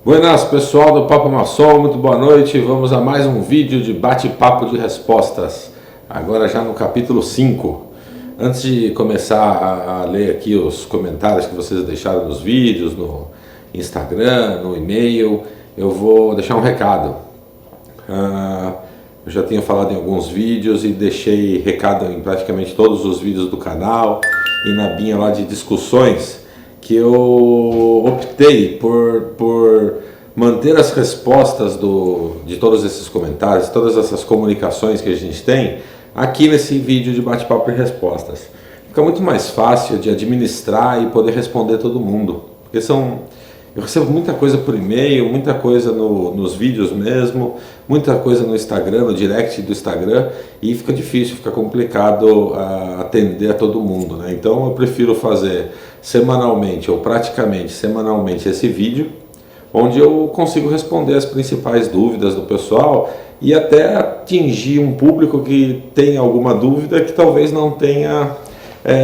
Buenas, pessoal do Papo Maçom, muito boa noite. Vamos a mais um vídeo de bate-papo de respostas, agora já no capítulo 5. Antes de começar a ler aqui os comentários que vocês deixaram nos vídeos, no Instagram, no e-mail, eu vou deixar um recado. Eu já tinha falado em alguns vídeos e deixei recado em praticamente todos os vídeos do canal e na binha lá de discussões, que eu optei por manter as respostas de todos esses comentários, todas essas comunicações que a gente tem, aqui nesse vídeo de bate-papo e respostas. Fica muito mais fácil de administrar e poder responder todo mundo, porque eu recebo muita coisa por e-mail, muita coisa nos vídeos mesmo, muita coisa no Instagram, no direct do Instagram, e fica difícil, fica complicado atender a todo mundo, né? Então eu prefiro fazer semanalmente ou praticamente semanalmente esse vídeo, onde eu consigo responder as principais dúvidas do pessoal e até atingir um público que tem alguma dúvida que talvez não tenha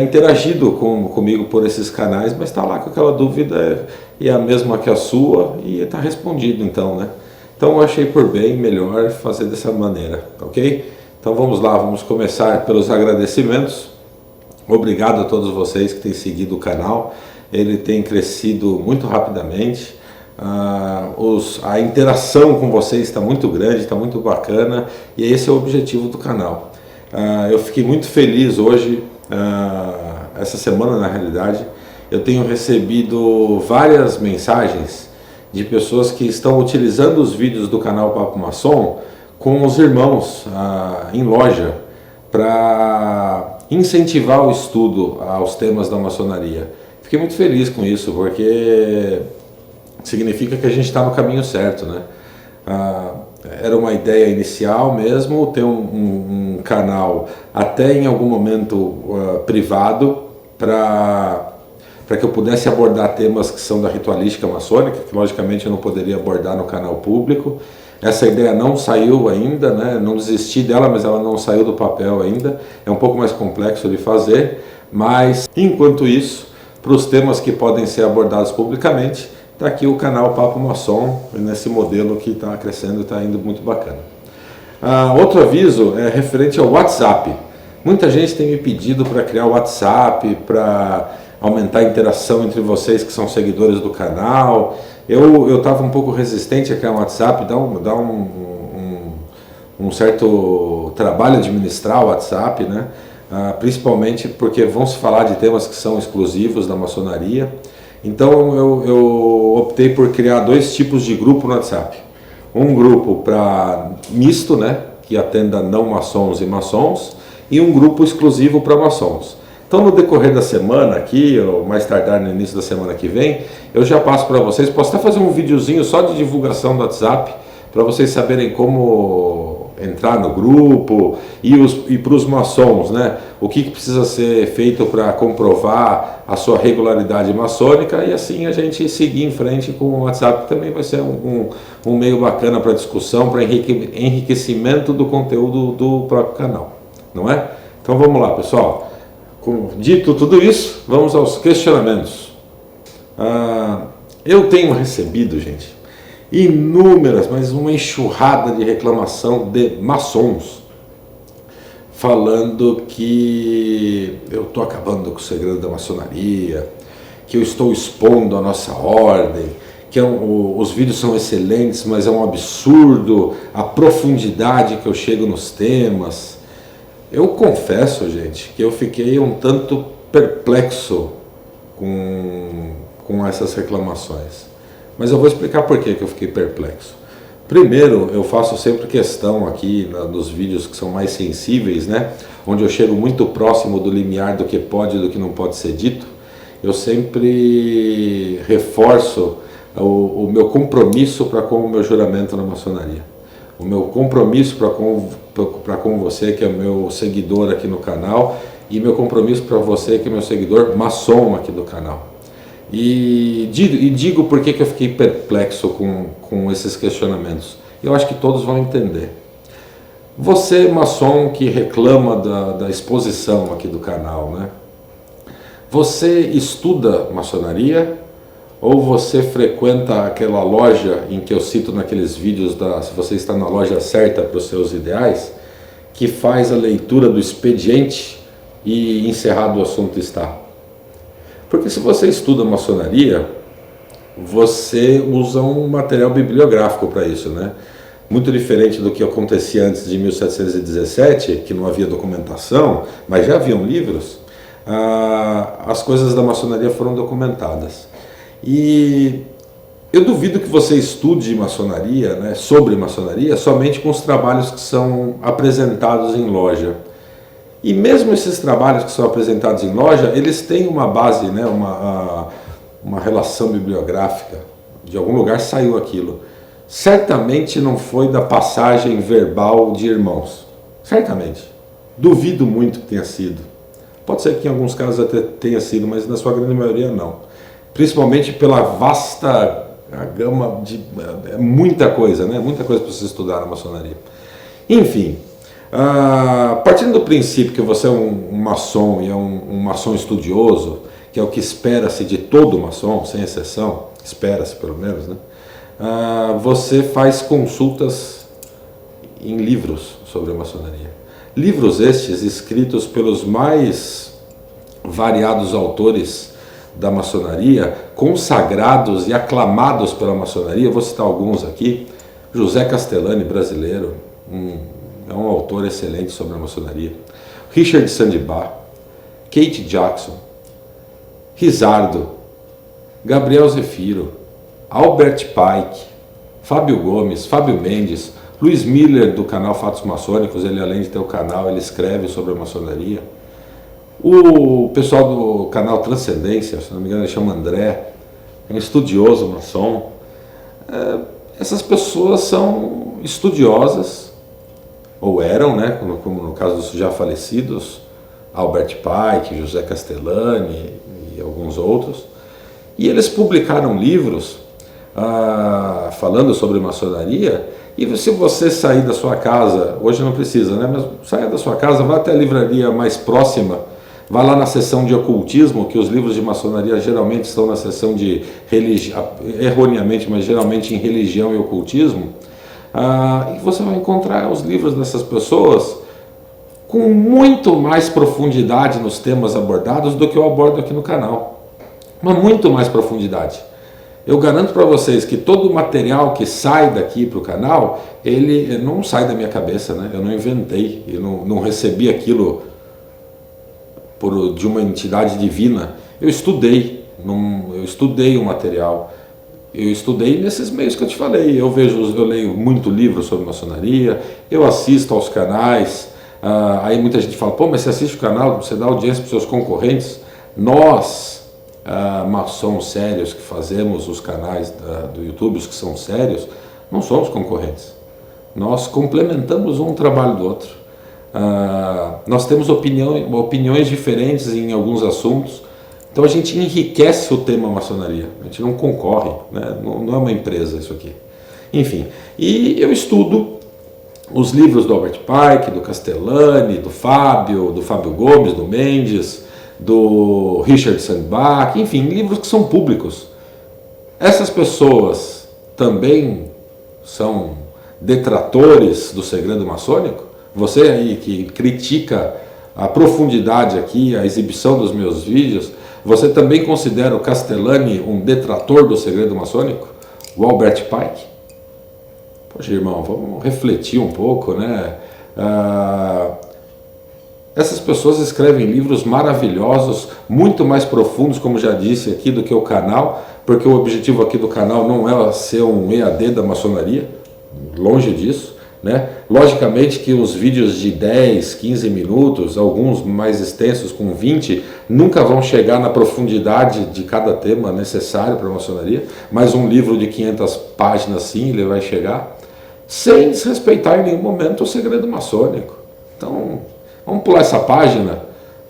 interagido comigo por esses canais, mas está lá com aquela dúvida e é a mesma que a sua e está respondido então, né? Então eu achei por bem melhor fazer dessa maneira, ok? Então vamos lá, vamos começar pelos agradecimentos. Obrigado a todos vocês que têm seguido o canal, ele tem crescido muito rapidamente. A interação com vocês está muito grande, está muito bacana e esse é o objetivo do canal. Eu fiquei muito feliz hoje, essa semana na realidade, eu tenho recebido várias mensagens de pessoas que estão utilizando os vídeos do canal Papo Maçom com os irmãos em loja para incentivar o estudo aos temas da maçonaria. Fiquei muito feliz com isso, porque significa que a gente está no caminho certo, né? Era uma ideia inicial mesmo, ter um canal até em algum momento privado para que eu pudesse abordar temas que são da ritualística maçônica, que logicamente eu não poderia abordar no canal público. Essa ideia não saiu ainda, né? Não desisti dela, mas ela não saiu do papel ainda. É um pouco mais complexo de fazer, mas enquanto isso, para os temas que podem ser abordados publicamente, está aqui o canal Papo Maçom, nesse modelo que está crescendo e está indo muito bacana. Outro aviso é referente ao WhatsApp. Muita gente tem me pedido para criar o WhatsApp, para aumentar a interação entre vocês que são seguidores do canal. Eu estava um pouco resistente a criar um WhatsApp, dá um certo trabalho administrar o WhatsApp, né? Principalmente porque vão se falar de temas que são exclusivos da maçonaria. Então eu optei por criar dois tipos de grupo no WhatsApp. Um grupo para misto, né, que atenda não maçons e maçons, e um grupo exclusivo para maçons. Então no decorrer da semana aqui, ou mais tardar no início da semana que vem, eu já passo para vocês, posso até fazer um videozinho só de divulgação do WhatsApp, para vocês saberem como entrar no grupo e para os maçons, né? O que precisa ser feito para comprovar a sua regularidade maçônica e assim a gente seguir em frente com o WhatsApp, que também vai ser um meio bacana para discussão, para enriquecimento do conteúdo do próprio canal, não é? Então vamos lá, pessoal. Dito tudo isso, vamos aos questionamentos. Eu tenho recebido, gente, inúmeras, mas uma enxurrada de reclamação de maçons falando que eu estou acabando com o segredo da maçonaria, que eu estou expondo a nossa ordem, que os vídeos são excelentes, mas é um absurdo a profundidade que eu chego nos temas. Eu confesso, gente, que eu fiquei um tanto perplexo com essas reclamações. Mas eu vou explicar por que eu fiquei perplexo. Primeiro, eu faço sempre questão aqui nos vídeos que são mais sensíveis, né? Onde eu chego muito próximo do limiar do que pode e do que não pode ser dito. Eu sempre reforço o meu compromisso para com o meu juramento na maçonaria. O meu compromisso para com você, que é meu seguidor aqui no canal, e meu compromisso para você, que é meu seguidor maçom aqui do canal. E digo por que eu fiquei perplexo com esses questionamentos. Eu acho que todos vão entender. Você, maçom, que reclama da exposição aqui do canal, né? Você estuda maçonaria ou você frequenta aquela loja em que eu cito naqueles vídeos, se você está na loja certa para os seus ideais, que faz a leitura do expediente e encerrado o assunto está. Porque se você estuda maçonaria, você usa um material bibliográfico para isso, né? Muito diferente do que acontecia antes de 1717, que não havia documentação, mas já haviam livros, as coisas da maçonaria foram documentadas. E eu duvido que você estude maçonaria, né, sobre maçonaria, somente com os trabalhos que são apresentados em loja. E mesmo esses trabalhos que são apresentados em loja, eles têm uma base, né, uma relação bibliográfica. De algum lugar saiu aquilo. Certamente não foi da passagem verbal de irmãos. Certamente. Duvido muito que tenha sido. Pode ser que em alguns casos até tenha sido, mas na sua grande maioria não. Principalmente pela vasta gama de muita coisa, né? Muita coisa para você estudar na maçonaria. Enfim, partindo do princípio que você é um maçom e é um maçom estudioso, que é o que espera-se de todo maçom, sem exceção, espera-se pelo menos, né? Você faz consultas em livros sobre a maçonaria. Livros estes escritos pelos mais variados autores da maçonaria, consagrados e aclamados pela maçonaria. Eu vou citar alguns aqui. José Castellani, brasileiro, é um autor excelente sobre a maçonaria. Richard Sandbach, Kate Jackson, Rizardo, Gabriel Zefiro, Albert Pike, Fábio Gomes, Fábio Mendes, Luiz Miller do canal Fatos Maçônicos. Ele, além de ter o canal, ele escreve sobre a maçonaria. O pessoal do canal Transcendência, se não me engano ele chama André, é um estudioso maçom. Essas pessoas são estudiosas, ou eram, né, como no caso dos já falecidos, Albert Pike, José Castellani e alguns outros, e eles publicaram livros falando sobre maçonaria. E se você sair da sua casa, hoje não precisa, né, mas saia da sua casa, vá até a livraria mais próxima, vá lá na seção de ocultismo, que os livros de maçonaria geralmente estão na seção de religião, erroneamente, mas geralmente em religião e ocultismo, e você vai encontrar os livros dessas pessoas com muito mais profundidade nos temas abordados do que eu abordo aqui no canal. Mas muito mais profundidade. Eu garanto para vocês que todo o material que sai daqui para o canal, ele não sai da minha cabeça, né? Eu não inventei, eu não recebi aquilo de uma entidade divina. Eu estudei o material, eu estudei nesses meios que eu te falei. Eu leio muito livro sobre maçonaria, eu assisto aos canais. Aí muita gente fala, pô, mas você assiste o canal, você dá audiência para os seus concorrentes? Nós, maçons sérios que fazemos os canais do YouTube, os que são sérios, não somos concorrentes. Nós complementamos um trabalho do outro. Nós temos opiniões diferentes em alguns assuntos, então a gente enriquece o tema maçonaria, a gente não concorre, né? Não é uma empresa isso aqui. Enfim, e eu estudo os livros do Albert Pike, do Castellani, do Fábio Gomes, do Mendes, do Richard Sandbach, enfim, livros que são públicos. Essas pessoas também são detratores do segredo maçônico? Você aí que critica a profundidade aqui, a exibição dos meus vídeos, você também considera o Castellani um detrator do segredo maçônico? O Albert Pike? Poxa, irmão, vamos refletir um pouco, né? Essas pessoas escrevem livros maravilhosos, muito mais profundos, como já disse aqui, do que o canal, porque o objetivo aqui do canal não é ser um EAD da maçonaria, longe disso, né? Logicamente que os vídeos de 10, 15 minutos, alguns mais extensos com 20, nunca vão chegar na profundidade de cada tema necessário para a maçonaria, mas um livro de 500 páginas sim, ele vai chegar, sem desrespeitar em nenhum momento o segredo maçônico. Então, vamos pular essa página,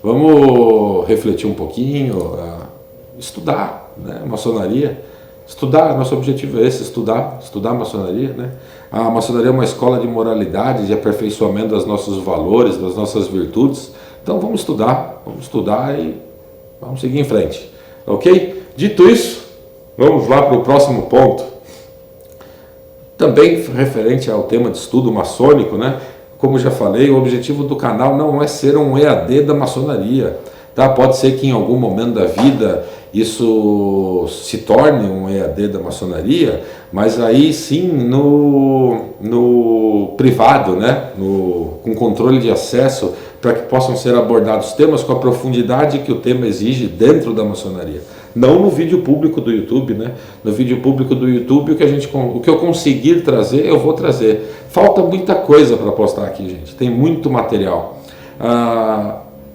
vamos refletir um pouquinho, estudar, né, maçonaria. Estudar, nosso objetivo é esse, estudar a maçonaria, né? A maçonaria é uma escola de moralidade, de aperfeiçoamento dos nossos valores, das nossas virtudes. Então vamos estudar e vamos seguir em frente, ok? Dito isso, Vamos lá para o próximo ponto. Também referente ao tema de estudo maçônico, né? Como já falei, o objetivo do canal não é ser um EAD da maçonaria. Tá? Pode ser que em algum momento da vida isso se torne um EAD da maçonaria, mas aí sim no privado, né? Com controle de acesso, para que possam ser abordados temas com a profundidade que o tema exige dentro da maçonaria. Não no vídeo público do YouTube, né? No vídeo público do YouTube, o que eu conseguir trazer, eu vou trazer. Falta muita coisa para postar aqui, gente. Tem muito material.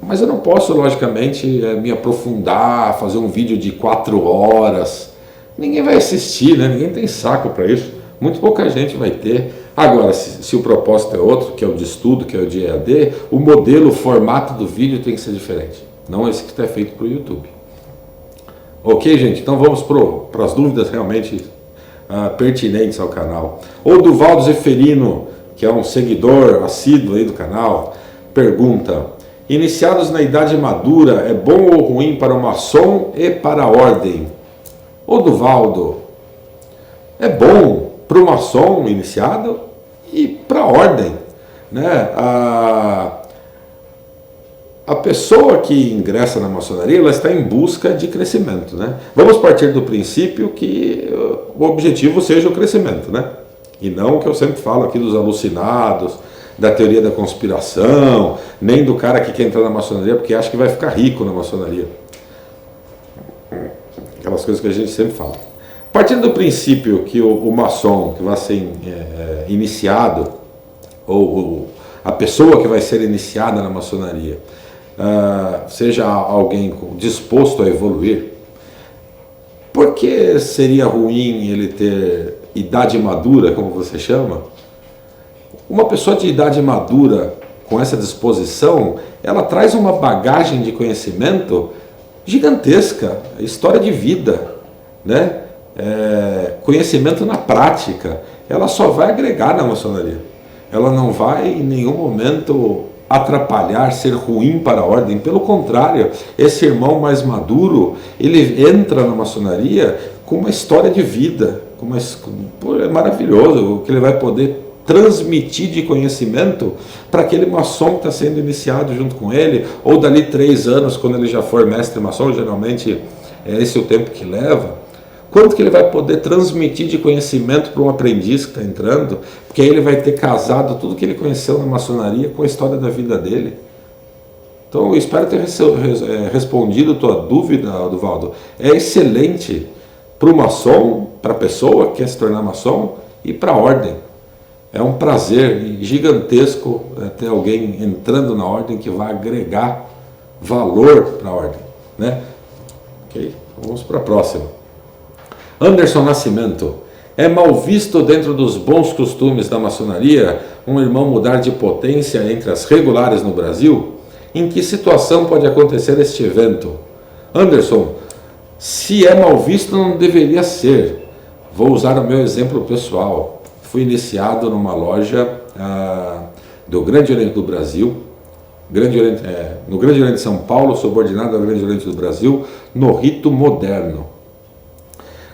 Mas eu não posso, logicamente, me aprofundar, fazer um vídeo de 4 horas. Ninguém vai assistir, né? Ninguém tem saco para isso. Muito pouca gente vai ter. Agora, se o propósito é outro, que é o de estudo, que é o de EAD, o modelo, o formato do vídeo tem que ser diferente. Não esse que está feito para o YouTube. Ok, gente? Então vamos para as dúvidas realmente pertinentes ao canal. O Duvaldo Zeferino, que é um seguidor assíduo aí do canal, pergunta: iniciados na idade madura, é bom ou ruim para o maçom e para a ordem? Ô Duvaldo, é bom para o maçom iniciado e para a ordem, né? A pessoa que ingressa na maçonaria, ela está em busca de crescimento, né? Vamos partir do princípio que o objetivo seja o crescimento, né? E não o que eu sempre falo aqui dos alucinados, da teoria da conspiração, nem do cara que quer entrar na maçonaria porque acha que vai ficar rico na maçonaria. Aquelas coisas que a gente sempre fala. Partindo do princípio que o maçom que vai ser iniciado, ou a pessoa que vai ser iniciada na maçonaria, seja alguém disposto a evoluir, por que seria ruim ele ter idade madura, como você chama? Uma pessoa de idade madura, com essa disposição, ela traz uma bagagem de conhecimento gigantesca, história de vida, né? Conhecimento na prática. Ela só vai agregar na maçonaria. Ela não vai em nenhum momento atrapalhar, ser ruim para a ordem. Pelo contrário, esse irmão mais maduro, ele entra na maçonaria com uma história de vida. É maravilhoso o que ele vai poder transmitir de conhecimento para aquele maçom que está sendo iniciado junto com ele, ou dali 3 anos, quando ele já for mestre maçom, geralmente é esse o tempo que leva. Quanto que ele vai poder transmitir de conhecimento para um aprendiz que está entrando, porque aí ele vai ter casado tudo que ele conheceu na maçonaria com a história da vida dele. Então eu espero ter respondido a tua dúvida, Duvaldo. É excelente para o maçom, para a pessoa que quer se tornar maçom, e para a ordem. É um prazer gigantesco ter alguém entrando na ordem que vai agregar valor para a ordem, né? Ok? Vamos para a próxima. Anderson Nascimento: é mal visto dentro dos bons costumes da maçonaria um irmão mudar de potência entre as regulares no Brasil? Em que situação pode acontecer este evento? Anderson, se é mal visto, não deveria ser. Vou usar o meu exemplo pessoal. Fui iniciado numa loja do Grande Oriente do Brasil, no Grande Oriente de São Paulo, subordinado ao Grande Oriente do Brasil, no rito moderno.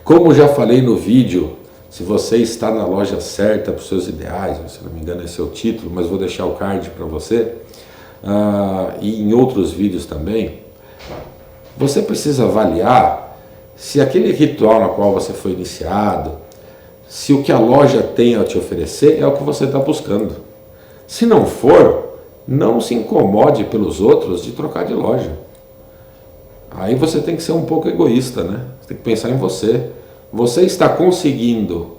Como já falei no vídeo, se você está na loja certa para os seus ideais, se não me engano esse é o título, mas vou deixar o card para você, e em outros vídeos também, você precisa avaliar se aquele ritual na qual você foi iniciado, se o que a loja tem a te oferecer é o que você está buscando. Se não for, não se incomode pelos outros de trocar de loja. Aí você tem que ser um pouco egoísta, né? Você tem que pensar em você. Você está conseguindo,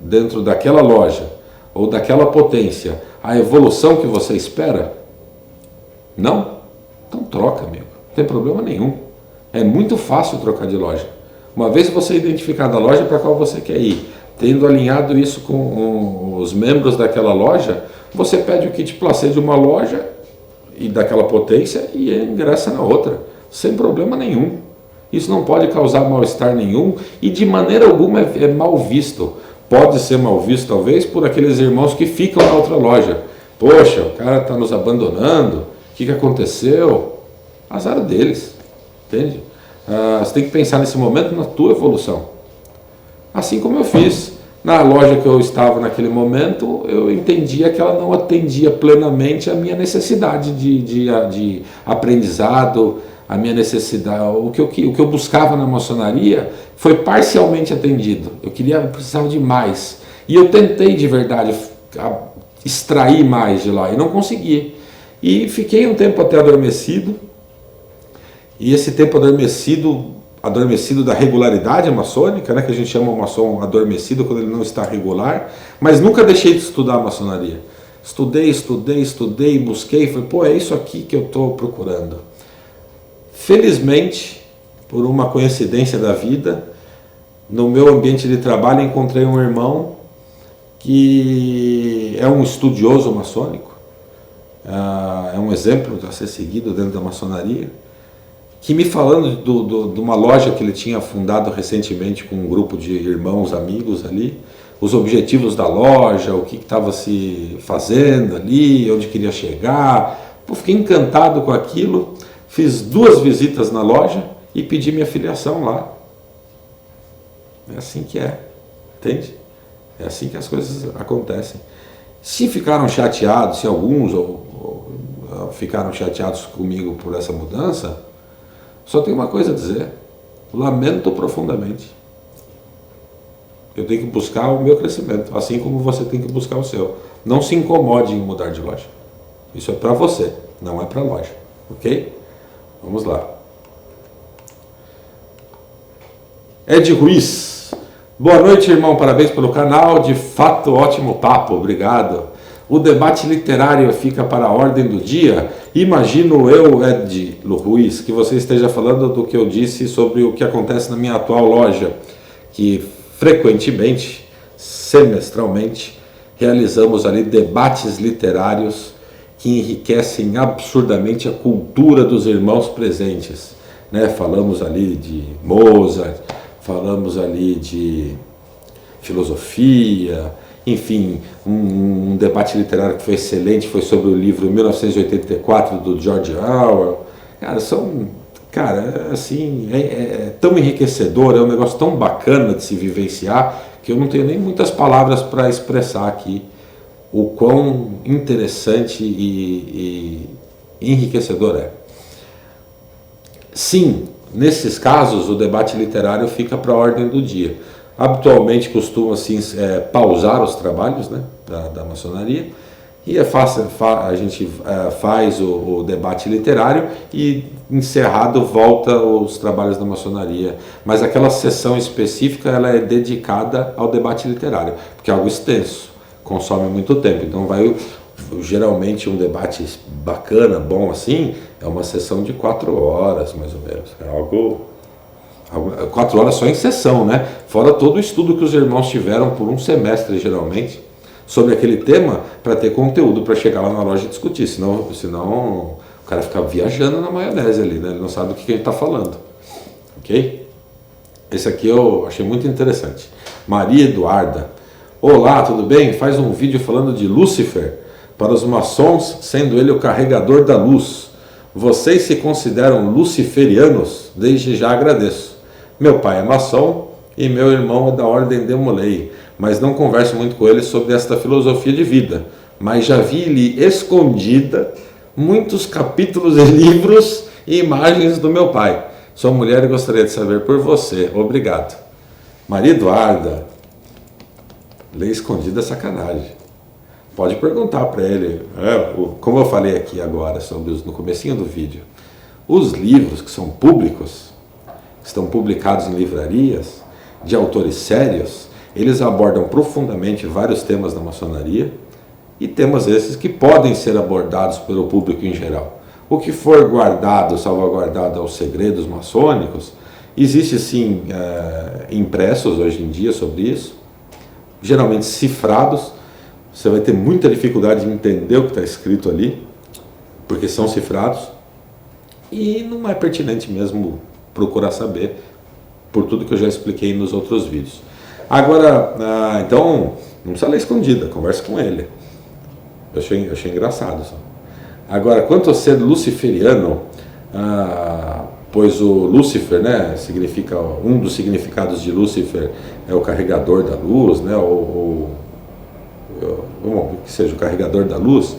dentro daquela loja ou daquela potência, a evolução que você espera? Não? Então troca, amigo. Não tem problema nenhum. É muito fácil trocar de loja. Uma vez você identificado a loja para qual você quer ir, tendo alinhado isso com os membros daquela loja, você pede o kit placê de uma loja e daquela potência e ingressa na outra, sem problema nenhum. Isso não pode causar mal-estar nenhum e de maneira alguma é mal visto. Pode ser mal visto talvez por aqueles irmãos que ficam na outra loja. Poxa, o cara está nos abandonando, o que aconteceu? Azar deles, entende? Você tem que pensar nesse momento na tua evolução. Assim como eu fiz na loja que eu estava naquele momento, eu entendia que ela não atendia plenamente a minha necessidade de aprendizado, a minha necessidade, o que eu buscava na maçonaria foi parcialmente atendido. Eu precisava de mais. E eu tentei de verdade extrair mais de lá e não consegui. E fiquei um tempo até adormecido. E esse tempo adormecido da regularidade maçônica, né, que a gente chama o maçom adormecido quando ele não está regular, mas nunca deixei de estudar a maçonaria. Estudei, busquei, falei, pô, é isso aqui que eu estou procurando. Felizmente, por uma coincidência da vida, no meu ambiente de trabalho encontrei um irmão que é um estudioso maçônico, é um exemplo a ser seguido dentro da maçonaria, que me falando de uma loja que ele tinha fundado recentemente com um grupo de irmãos, amigos ali, os objetivos da loja, o que estava se fazendo ali, onde queria chegar. Pô, fiquei encantado com aquilo, fiz 2 visitas na loja e pedi minha filiação lá. É assim que é, entende? É assim que as coisas acontecem. Se ficaram chateados, se alguns ficaram chateados comigo por essa mudança, só tenho uma coisa a dizer: lamento profundamente. Eu tenho que buscar o meu crescimento, assim como você tem que buscar o seu. Não se incomode em mudar de loja. Isso é para você, não é para a loja, ok? Vamos lá. Ed Ruiz. Boa noite, irmão. Parabéns pelo canal. De fato, ótimo papo. Obrigado. O debate literário fica para a ordem do dia. Imagino eu, Ed Ruiz, que você esteja falando do que eu disse sobre o que acontece na minha atual loja, que frequentemente, semestralmente, realizamos ali debates literários que enriquecem absurdamente a cultura dos irmãos presentes, né? Falamos ali de Mozart, falamos ali de filosofia, enfim, um debate literário que foi excelente, foi sobre o livro 1984 do George Orwell. É tão enriquecedor, é um negócio tão bacana de se vivenciar, que eu não tenho nem muitas palavras para expressar aqui o quão interessante e enriquecedor é. Sim, nesses casos o debate literário fica para a ordem do dia. Habitualmente costuma assim, pausar os trabalhos, né, da maçonaria, e a gente faz o debate literário e, encerrado, volta os trabalhos da maçonaria. Mas aquela sessão específica ela é dedicada ao debate literário, porque é algo extenso, consome muito tempo. Então geralmente um debate bacana, bom assim, é uma sessão de 4 horas, mais ou menos. É algo 4 horas só em sessão, né? Fora todo o estudo que os irmãos tiveram por um semestre, geralmente, sobre aquele tema, para ter conteúdo para chegar lá na loja e discutir. Senão o cara fica viajando na maionese ali, né? Ele não sabe do que a gente está falando. Ok? Esse aqui eu achei muito interessante. Maria Eduarda. Olá, tudo bem? Faz um vídeo falando de Lúcifer para os maçons, sendo ele o carregador da luz. Vocês se consideram luciferianos? Desde já agradeço. Meu pai é maçom e meu irmão é da ordem de Molay, mas não converso muito com ele sobre esta filosofia de vida. Mas já vi-lhe escondida muitos capítulos e livros e imagens do meu pai. Sou mulher e gostaria de saber por você. Obrigado. Maria Eduarda, lei escondida é sacanagem. Pode perguntar para ele, como eu falei aqui agora no comecinho do vídeo, os livros que são públicos, que estão publicados em livrarias, de autores sérios, eles abordam profundamente vários temas da maçonaria e temas esses que podem ser abordados pelo público em geral. O que for salvaguardado aos segredos maçônicos, existe sim impressos hoje em dia sobre isso, geralmente cifrados. Você vai ter muita dificuldade de entender o que está escrito ali, porque são cifrados, e não é pertinente mesmo procurar saber, por tudo que eu já expliquei nos outros vídeos. Agora, então, não precisa ler escondida, conversa com ele. Eu achei engraçado. Só. Agora, quanto a ser luciferiano, pois o Lúcifer, né, significa, um dos significados de Lúcifer é o carregador da luz, né, vamos que seja o carregador da luz.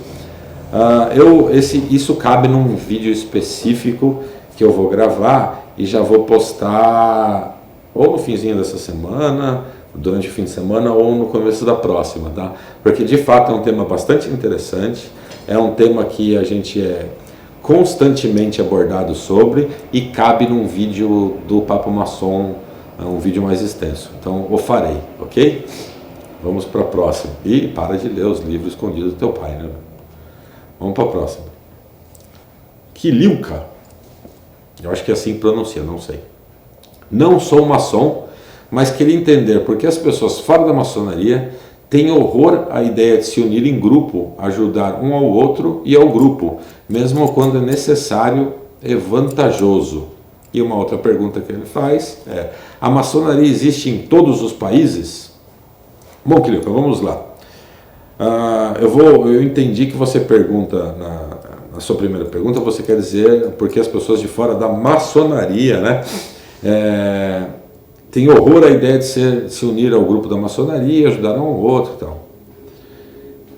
Isso cabe num vídeo específico que eu vou gravar e já vou postar ou no finzinho dessa semana, durante o fim de semana, ou no começo da próxima, tá? Porque de fato é um tema bastante interessante, é um tema que a gente é constantemente abordado sobre e cabe num vídeo do Papo Maçom, um vídeo mais extenso. Então eu farei, ok? Vamos para a próxima. E para de ler os livros escondidos do teu pai, né? Vamos para a próxima. Quililca. Eu acho que é assim que pronuncia, não sei. Não sou maçom, mas queria entender por que as pessoas fora da maçonaria têm horror à ideia de se unir em grupo, ajudar um ao outro e ao grupo, mesmo quando é necessário e vantajoso. E uma outra pergunta que ele faz é: a maçonaria existe em todos os países? Bom, Quililca, vamos lá. Eu entendi que você pergunta, na sua primeira pergunta, você quer dizer porque as pessoas de fora da maçonaria, né, têm horror à ideia de se unir ao grupo da maçonaria, ajudar um ao outro e tal.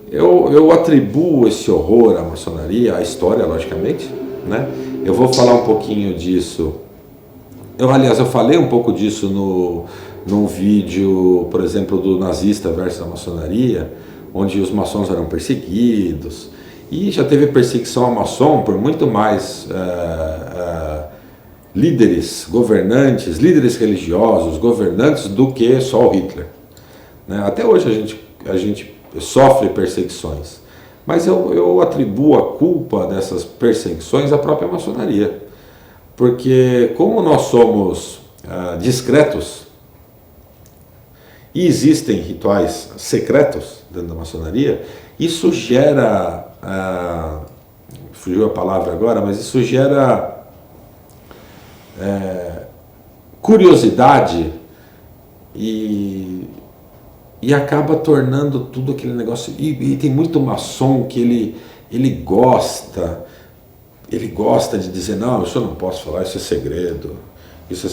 Eu atribuo esse horror à maçonaria, à história, logicamente, né? Eu vou falar um pouquinho disso. Aliás, eu falei um pouco disso num vídeo, por exemplo, do nazista versus a maçonaria, onde os maçons eram perseguidos, e já teve perseguição a maçom por muito mais líderes, governantes, líderes religiosos, governantes, do que só o Hitler, né? Até hoje a gente sofre perseguições, mas eu atribuo a culpa dessas perseguições à própria maçonaria, porque como nós somos discretos, e existem rituais secretos dentro da maçonaria, isso gera, fugiu a palavra agora, mas isso gera curiosidade e acaba tornando tudo aquele negócio. E tem muito maçom que ele gosta de dizer: não, isso eu não posso falar, isso é segredo, esse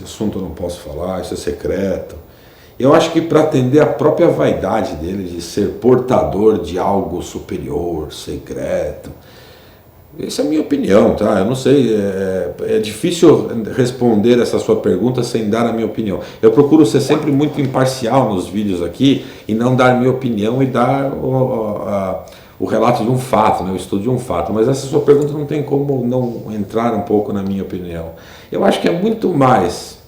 assunto eu não posso falar, isso é secreto. Eu acho que para atender a própria vaidade dele de ser portador de algo superior, secreto. Essa é a minha opinião, tá? Eu não sei, é difícil responder essa sua pergunta sem dar a minha opinião. Eu procuro ser sempre muito imparcial nos vídeos aqui e não dar a minha opinião e dar o relato de um fato, né? O estudo de um fato. Mas essa sua pergunta não tem como não entrar um pouco na minha opinião. Eu acho que é muito mais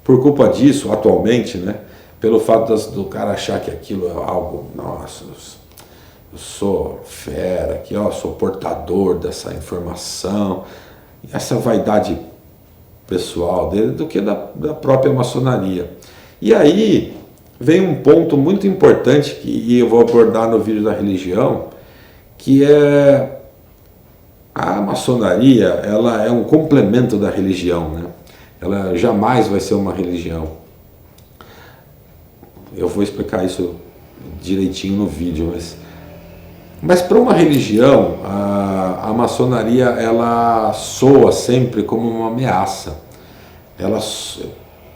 por culpa disso, atualmente, né? Pelo fato do cara achar que aquilo é algo, nossa, eu sou fera aqui, ó, sou portador dessa informação, essa vaidade pessoal dele, do que da própria maçonaria. E aí vem um ponto muito importante que eu vou abordar no vídeo da religião, que é a maçonaria, ela é um complemento da religião, né? Ela jamais vai ser uma religião. Eu vou explicar isso direitinho no vídeo, mas para uma religião, a maçonaria, ela soa sempre como uma ameaça.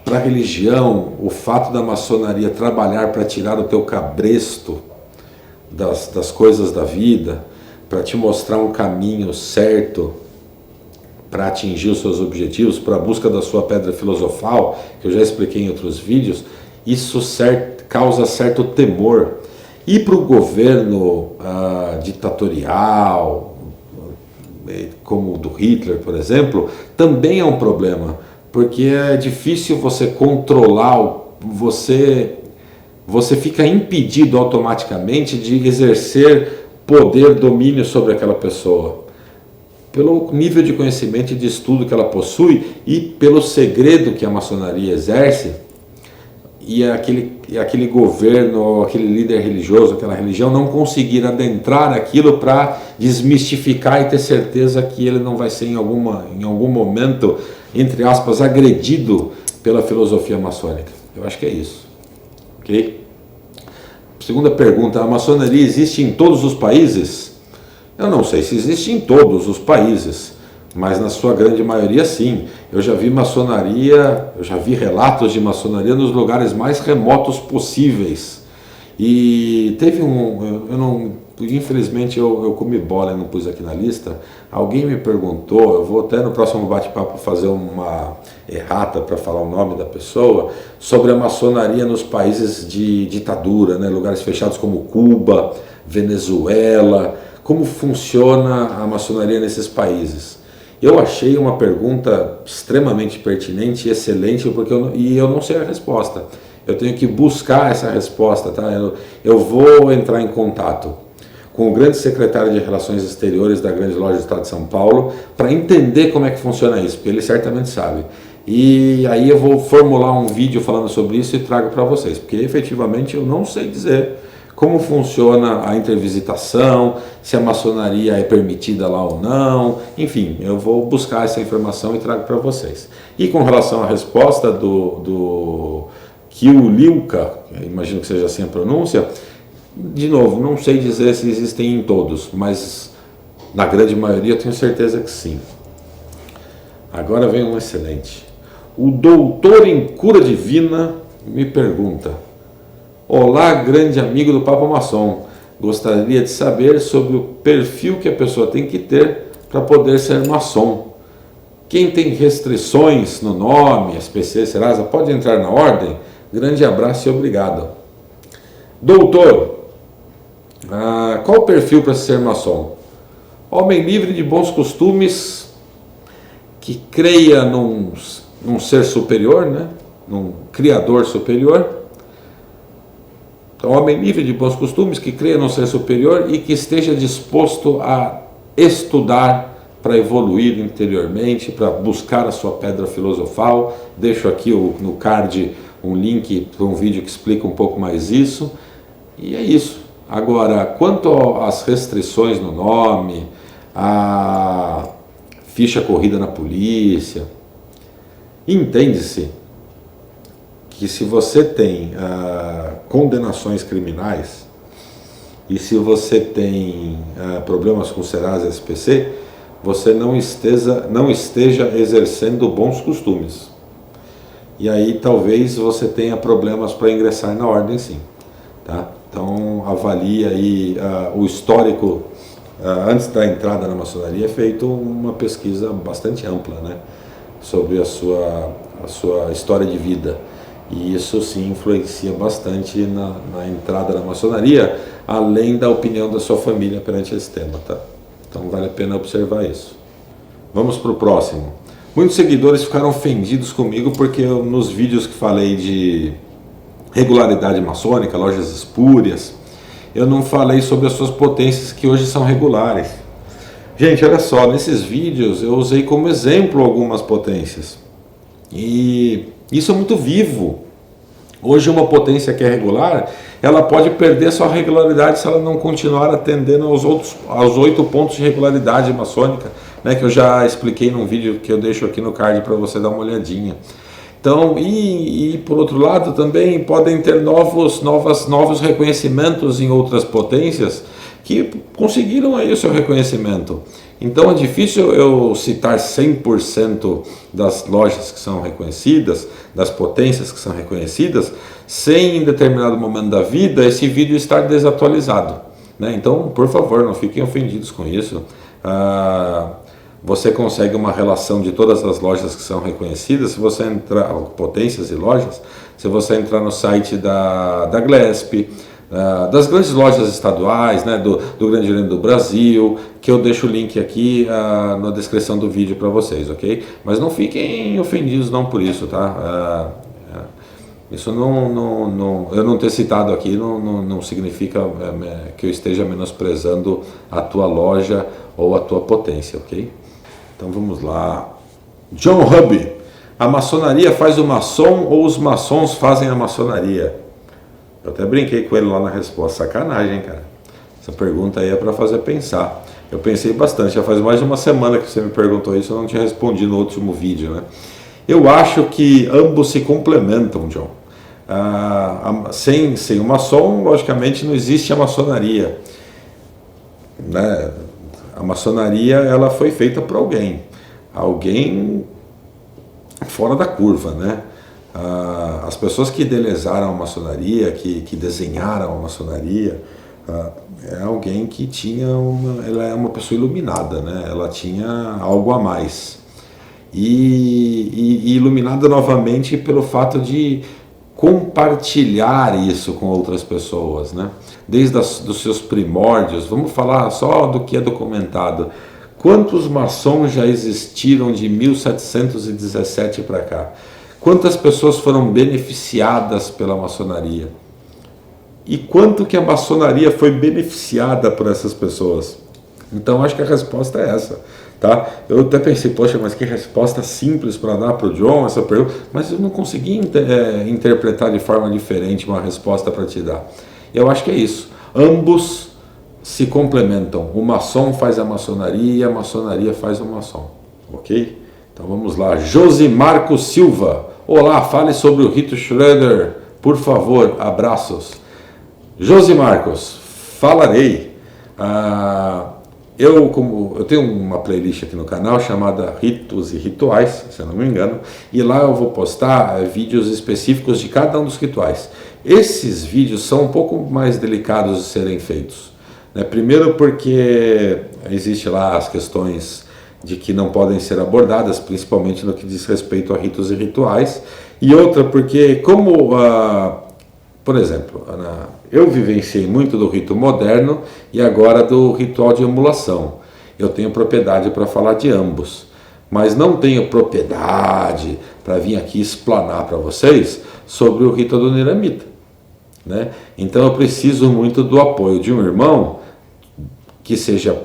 Para a religião, o fato da maçonaria trabalhar para tirar o teu cabresto das coisas da vida, para te mostrar um caminho certo para atingir os seus objetivos, para a busca da sua pedra filosofal, que eu já expliquei em outros vídeos, isso causa certo temor. E para o governo ditatorial, como o do Hitler, por exemplo, também é um problema, porque é difícil você controlar, você fica impedido automaticamente de exercer poder, domínio sobre aquela pessoa, pelo nível de conhecimento e de estudo que ela possui e pelo segredo que a maçonaria exerce, e aquele governo, aquele líder religioso, aquela religião não conseguir adentrar aquilo para desmistificar e ter certeza que ele não vai ser em algum momento, entre aspas, agredido pela filosofia maçônica. Eu acho que é isso. Ok? Segunda pergunta: a maçonaria existe em todos os países? Eu não sei se existe em todos os países, mas na sua grande maioria sim. Eu já vi maçonaria, eu já vi relatos de maçonaria nos lugares mais remotos possíveis. E teve infelizmente eu comi bola e não pus aqui na lista. Alguém me perguntou, eu vou até no próximo bate-papo fazer uma errata para falar o nome da pessoa, sobre a maçonaria nos países de ditadura, né, lugares fechados como Cuba, Venezuela, como funciona a maçonaria nesses países. Eu achei uma pergunta extremamente pertinente e excelente, porque eu não sei a resposta. Eu tenho que buscar essa resposta, tá? Eu vou entrar em contato com o grande secretário de Relações Exteriores da Grande Loja do Estado de São Paulo para entender como é que funciona isso, porque ele certamente sabe. E aí eu vou formular um vídeo falando sobre isso e trago para vocês, porque efetivamente eu não sei dizer como funciona a intervisitação, se a maçonaria é permitida lá ou não, enfim, eu vou buscar essa informação e trago para vocês. E com relação à resposta do Kiuliuka, imagino que seja assim a pronúncia, de novo, não sei dizer se existem em todos, mas na grande maioria eu tenho certeza que sim. Agora vem um excelente. O doutor em cura divina me pergunta: olá, grande amigo do Papo Maçom, gostaria de saber sobre o perfil que a pessoa tem que ter para poder ser maçom. Quem tem restrições no nome, SPC, Serasa, pode entrar na ordem? Grande abraço e obrigado. Doutor, qual o perfil para ser maçom? Homem livre de bons costumes, que creia num ser superior, né? Num criador superior. Então, homem livre de bons costumes, que creia num ser superior e que esteja disposto a estudar para evoluir interiormente, para buscar a sua pedra filosofal. Deixo aqui no card um link para um vídeo que explica um pouco mais isso. E é isso. Agora, quanto às restrições no nome, a ficha corrida na polícia, entende-se que se você tem condenações criminais e se você tem problemas com Serasa e SPC, você não esteja exercendo bons costumes. E aí talvez você tenha problemas para ingressar na ordem, sim. Tá? Então avalie aí o histórico. Antes da entrada na maçonaria é feita uma pesquisa bastante ampla, né, sobre a sua história de vida. E isso sim influencia bastante na entrada na maçonaria, além da opinião da sua família perante esse tema, tá? Então vale a pena observar isso. Vamos para o próximo. Muitos seguidores ficaram ofendidos comigo porque nos vídeos que falei de regularidade maçônica, lojas espúrias, eu não falei sobre as suas potências que hoje são regulares. Gente, olha só, nesses vídeos eu usei como exemplo algumas potências. E isso é muito vivo. Hoje uma potência que é regular, ela pode perder sua regularidade se ela não continuar atendendo aos 8 pontos de regularidade maçônica, né, que eu já expliquei num vídeo que eu deixo aqui no card para você dar uma olhadinha. Então, e por outro lado também podem ter novos reconhecimentos em outras potências que conseguiram aí o seu reconhecimento. Então é difícil eu citar 100% das lojas que são reconhecidas, das potências que são reconhecidas, sem em determinado momento da vida esse vídeo estar desatualizado, né? Então, por favor, não fiquem ofendidos com isso. Você consegue uma relação de todas as lojas que são reconhecidas, se você entrar, potências e lojas, se você entrar no site da Glesp, das grandes lojas estaduais, né, do Grande Oriente do Brasil, que eu deixo o link aqui na descrição do vídeo para vocês, ok? Mas não fiquem ofendidos não por isso, tá? Isso eu não ter citado aqui não significa que eu esteja menosprezando a tua loja ou a tua potência, ok? Então vamos lá. John Hubby: a maçonaria faz o maçom ou os maçons fazem a maçonaria? Eu até brinquei com ele lá na resposta. Sacanagem, cara. Essa pergunta aí é para fazer pensar. Eu pensei bastante, já faz mais de uma semana que você me perguntou isso, eu não tinha respondido no último vídeo, né? Eu acho que ambos se complementam, John. Sem o maçom, logicamente, não existe a maçonaria, né? A maçonaria, ela foi feita por alguém. alguém fora da curva, né? As pessoas que idealizaram a maçonaria, que desenharam a maçonaria, é alguém que tinha ela é uma pessoa iluminada, né? Ela tinha algo a mais. E iluminada novamente pelo fato de compartilhar isso com outras pessoas, né? Desde os seus primórdios, vamos falar só do que é documentado. Quantos maçons já existiram de 1717 para cá? Quantas pessoas foram beneficiadas pela maçonaria? E quanto que a maçonaria foi beneficiada por essas pessoas? Então acho que a resposta é essa, tá? Eu até pensei, poxa, mas que resposta simples para dar para o John essa pergunta, mas eu não consegui interpretar de forma diferente uma resposta para te dar. Eu acho que é isso. Ambos se complementam. O maçom faz a maçonaria e a maçonaria faz o maçom, ok? Então vamos lá. Josimarco Silva. Olá, fale sobre o rito Schroeder, por favor, abraços. Josimarcos, falarei. Eu tenho uma playlist aqui no canal chamada Ritos e Rituais, se eu não me engano, e lá eu vou postar vídeos específicos de cada um dos rituais. Esses vídeos são um pouco mais delicados de serem feitos, né? Primeiro porque existe lá as questões de que não podem ser abordadas, principalmente no que diz respeito a ritos e rituais, e outra porque por exemplo, eu vivenciei muito do rito moderno e agora do ritual de emulação. Eu tenho propriedade para falar de ambos, mas não tenho propriedade para vir aqui explanar para vocês sobre o rito adoniramita, né? Então eu preciso muito do apoio de um irmão que seja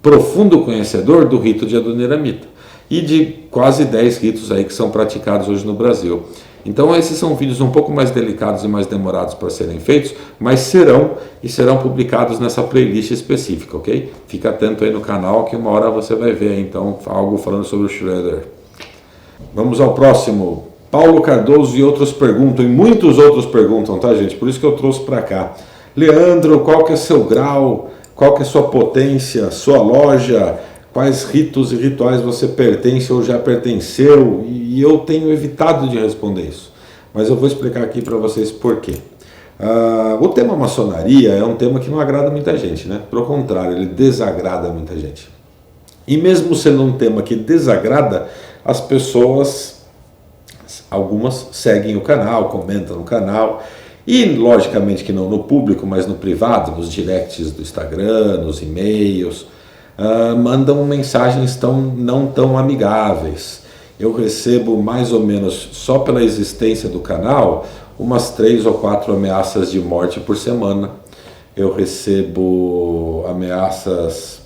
profundo conhecedor do rito de adoniramita e de quase 10 ritos aí que são praticados hoje no Brasil. Então esses são vídeos um pouco mais delicados e mais demorados para serem feitos, mas serão publicados nessa playlist específica, ok? Fica atento aí no canal que uma hora você vai ver então algo falando sobre o Schroeder. Vamos ao próximo. Paulo Cardoso e outros perguntam, e muitos outros perguntam, tá, gente? Por isso que eu trouxe para cá. Leandro, qual que é seu grau? Qual que é sua potência? Sua loja? Quais ritos e rituais você pertence ou já pertenceu? E eu tenho evitado de responder isso, mas eu vou explicar aqui para vocês por quê. O tema maçonaria é um tema que não agrada muita gente, né? Pelo contrário, ele desagrada muita gente. E mesmo sendo um tema que desagrada, as pessoas, algumas seguem o canal, comentam no canal, e logicamente que não no público, mas no privado, nos directs do Instagram, nos e-mails, mandam mensagens não tão amigáveis. Eu recebo mais ou menos, só pela existência do canal, umas 3 ou 4 ameaças de morte por semana. Eu recebo ameaças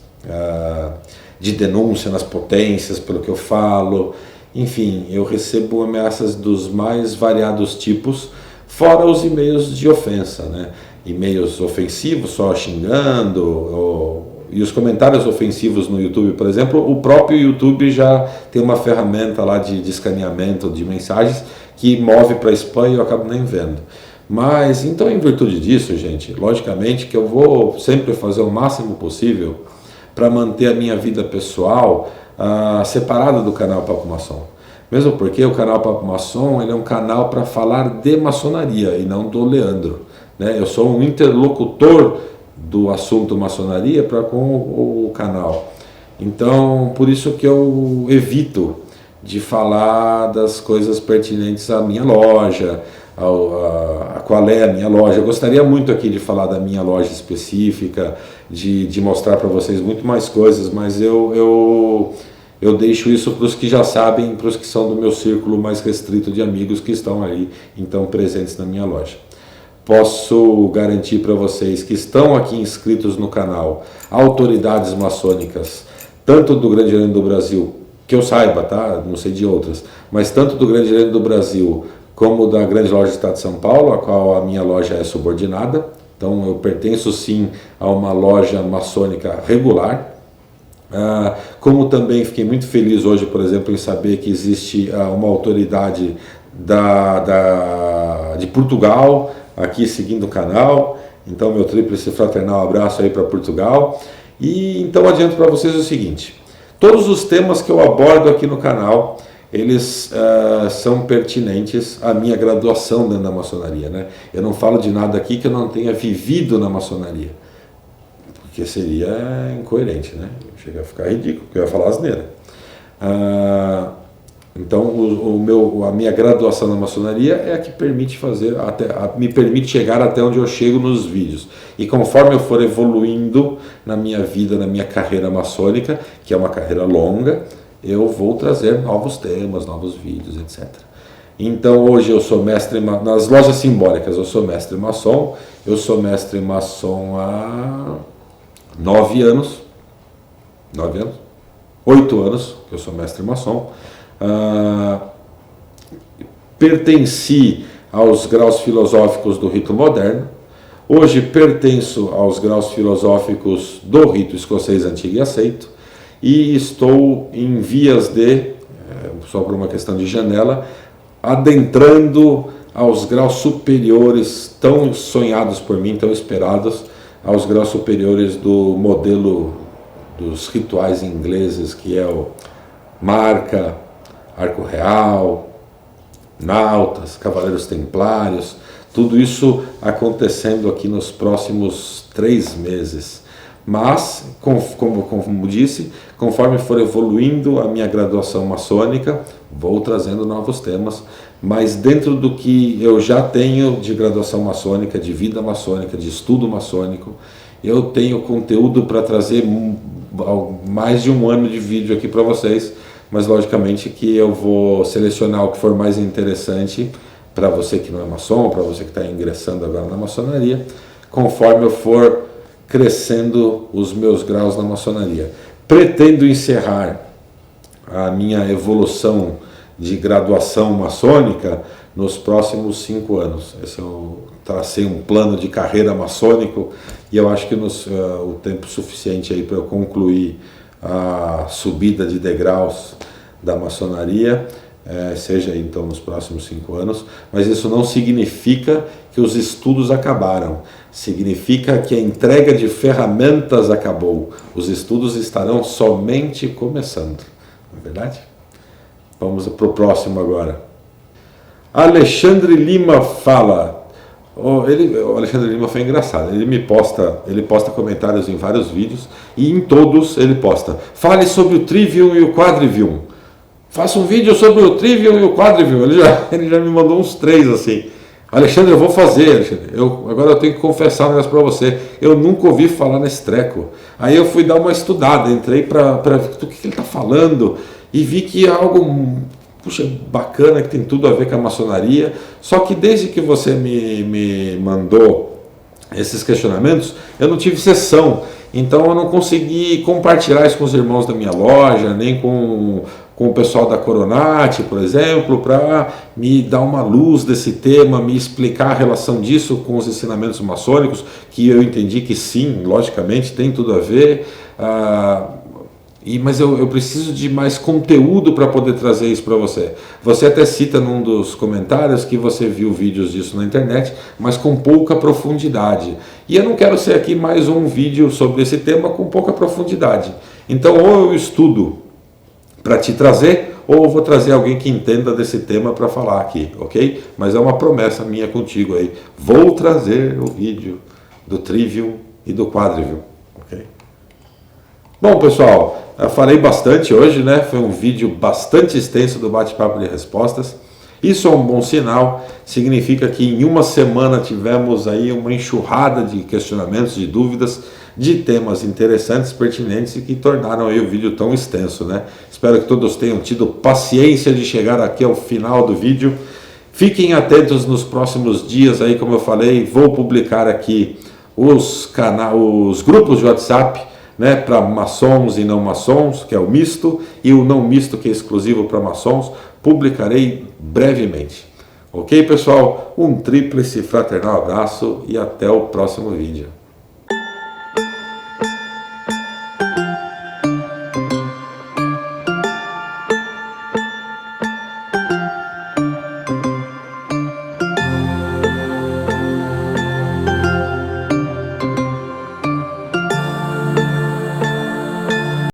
de denúncia nas potências pelo que eu falo. Enfim, eu recebo ameaças dos mais variados tipos, fora os e-mails de ofensa, né? E-mails ofensivos, só xingando, e os comentários ofensivos no YouTube, por exemplo, o próprio YouTube já tem uma ferramenta lá de escaneamento de mensagens que move para spam e eu acabo nem vendo. Mas, então, em virtude disso, gente, logicamente que eu vou sempre fazer o máximo possível para manter a minha vida pessoal separada do canal Papo Maçom. Mesmo porque o canal Papo Maçom ele é um canal para falar de maçonaria e não do Leandro, né? Eu sou um interlocutor do assunto maçonaria para com o canal. Então, por isso que eu evito de falar das coisas pertinentes à minha loja, a qual é a minha loja. Eu gostaria muito aqui de falar da minha loja específica, de mostrar para vocês muito mais coisas, mas eu deixo isso para os que já sabem, para os que são do meu círculo mais restrito de amigos que estão aí, então, presentes na minha loja. Posso garantir para vocês que estão aqui inscritos no canal autoridades maçônicas, tanto do Grande Oriente do Brasil, que eu saiba, tá? Não sei de outras, mas tanto do Grande Oriente do Brasil como da Grande Loja do Estado de São Paulo, a qual a minha loja é subordinada. Então eu pertenço sim a uma loja maçônica regular. Como também fiquei muito feliz hoje, por exemplo, em saber que existe uma autoridade de Portugal aqui seguindo o canal. Então meu tríplice fraternal abraço aí para Portugal. E então adianto para vocês o seguinte: Todos os temas que eu abordo aqui no canal, eles são pertinentes à minha graduação dentro da maçonaria, né? Eu não falo de nada aqui que eu não tenha vivido na maçonaria, porque seria incoerente, né? Chega a ficar ridículo, porque eu ia falar asneira. Então, a minha graduação na maçonaria é a que permite me permite chegar até onde eu chego nos vídeos. E conforme eu for evoluindo na minha vida, na minha carreira maçônica, que é uma carreira longa, eu vou trazer novos temas, novos vídeos, etc. Então, hoje eu sou mestre nas lojas simbólicas, eu sou mestre maçom. Eu sou mestre maçom há 9 anos. 9 anos? 8 anos que eu sou mestre maçom. Pertenci aos graus filosóficos do rito moderno. Hoje pertenço aos graus filosóficos do rito escocês antigo e aceito, e estou em vias de, só por uma questão de janela, adentrando aos graus superiores tão sonhados por mim, tão esperados, aos graus superiores do modelo dos rituais ingleses, que é o Marca, Arco Real, Nautas, Cavaleiros Templários, tudo isso acontecendo aqui nos próximos 3 meses. Mas, como disse, conforme for evoluindo a minha graduação maçônica, vou trazendo novos temas, mas dentro do que eu já tenho de graduação maçônica, de vida maçônica, de estudo maçônico, eu tenho conteúdo para trazer mais de 1 ano de vídeo aqui para vocês, mas logicamente que eu vou selecionar o que for mais interessante para você que não é maçom, para você que está ingressando agora na maçonaria, conforme eu for crescendo os meus graus na maçonaria. Pretendo encerrar a minha evolução de graduação maçônica nos próximos 5 anos. Esse eu tracei um plano de carreira maçônico e eu acho que o tempo suficiente aí para eu concluir a subida de degraus da maçonaria, seja então nos próximos 5 anos, mas isso não significa que os estudos acabaram, significa que a entrega de ferramentas acabou, os estudos estarão somente começando, não é verdade? Vamos para o próximo agora. Alexandre Lima fala. O Alexandre Lima foi engraçado, ele posta comentários em vários vídeos e em todos ele posta: fale sobre o Trivium e o Quadrivium, faça um vídeo sobre o Trivium e o Quadrivium. Ele já me mandou uns 3 assim. Alexandre, eu vou fazer, Alexandre. Agora eu tenho que confessar um negócio para você, eu nunca ouvi falar nesse treco. Aí eu fui dar uma estudada, entrei para ver do que ele está falando e vi que é algo bacana, que tem tudo a ver com a maçonaria, só que desde que você me mandou esses questionamentos, eu não tive sessão, então eu não consegui compartilhar isso com os irmãos da minha loja, nem com o pessoal da Coronati, por exemplo, para me dar uma luz desse tema, me explicar a relação disso com os ensinamentos maçônicos, que eu entendi que sim, logicamente, tem tudo a ver, mas eu preciso de mais conteúdo para poder trazer isso para você. Você até cita num dos comentários que você viu vídeos disso na internet, mas com pouca profundidade. E eu não quero ser aqui mais um vídeo sobre esse tema com pouca profundidade. Então, ou eu estudo para te trazer, ou eu vou trazer alguém que entenda desse tema para falar aqui, ok? Mas é uma promessa minha contigo aí. Vou trazer o vídeo do Trivium e do Quadrivium, ok? Bom, pessoal, eu falei bastante hoje, né? Foi um vídeo bastante extenso do bate-papo de respostas. Isso é um bom sinal, significa que em uma semana tivemos aí uma enxurrada de questionamentos, de dúvidas, de temas interessantes, pertinentes e que tornaram aí o vídeo tão extenso, né? Espero que todos tenham tido paciência de chegar aqui ao final do vídeo. Fiquem atentos nos próximos dias aí, como eu falei, vou publicar aqui os grupos de WhatsApp, né, para maçons e não maçons, que é o misto, e o não misto, que é exclusivo para maçons, publicarei brevemente. Ok, pessoal? Um tríplice fraternal abraço e até o próximo vídeo.